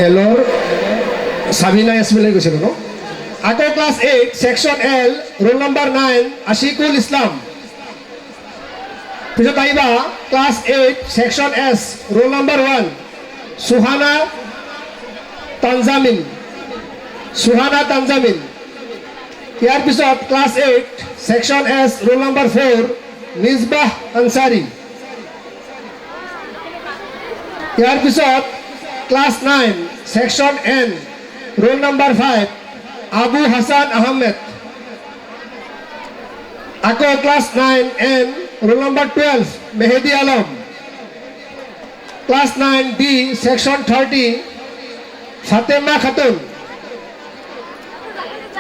এলৰ সাবিনা ইয়াসমিন গৈছিল ন আকৌ class 8 section L roll number 9 Ashikul Islam পিছত আহিবা class 8 section S roll number 1 Suhana Tanzamin ইয়াৰ পিছত class 8 section S roll number 4 Mizbah Ansari ইয়াৰ পিছত class 9 section N roll number 5 Abu Hasan Ahmed আকৌ class 9 N roll number 12 Mehedi Alam class 9 D section 30 Fatema Khatun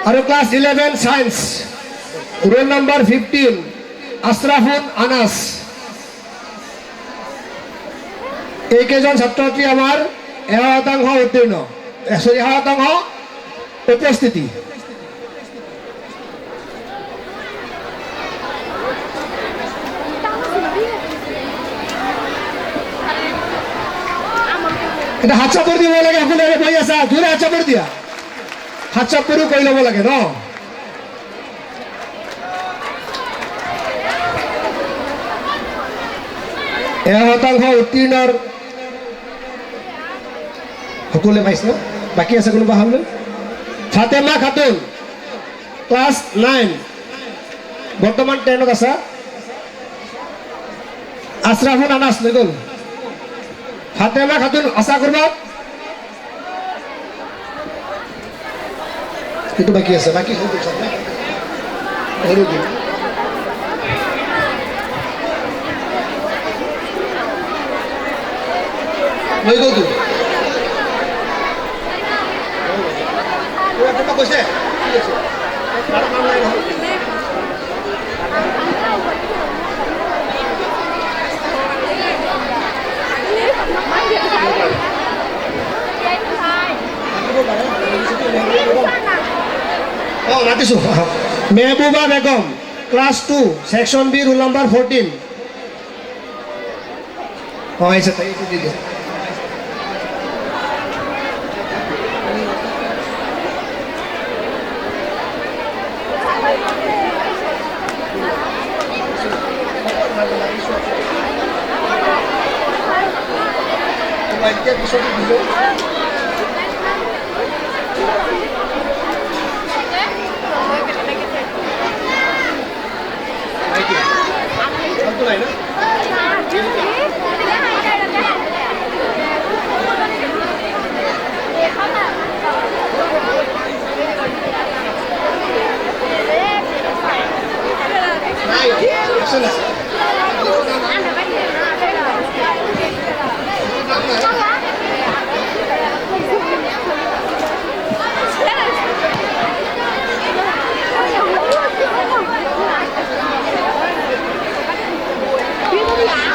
আৰু class 11 science roll number 15 আশৰাফুল Anas এইকেইজন ছাত্ৰী আমাৰ 11% উত্তীৰ্ণ 11% উপস্থিতি এটা হাত চাপৰ দিব লাগে সকলোৰে বহি আছা জোৰে হাত চাপৰ দিয়া হাত চাপৰো কৰি ল'ব লাগে ন শতাংশ উত্তীৰ্ণৰ সকলোৱে পাইছে ন বাকী আছে কোনোবা হামলে ফাতেমা খাতুন ক্লাছ 9 বৰ্তমান 10ত আছে আশৰাফুল আনাস লৈ গ'ল ফাতেমা খাতুন আশা কৰবা কিন্তু বাকী আছে বাকী হৈ গৈছে হেৰি কি লৈ গ'ল তো কৈছে মাতিছো Mehbooba Begum class 2 section B roll number 14 আহিছে তাই এইটো দি দিয়া নাই না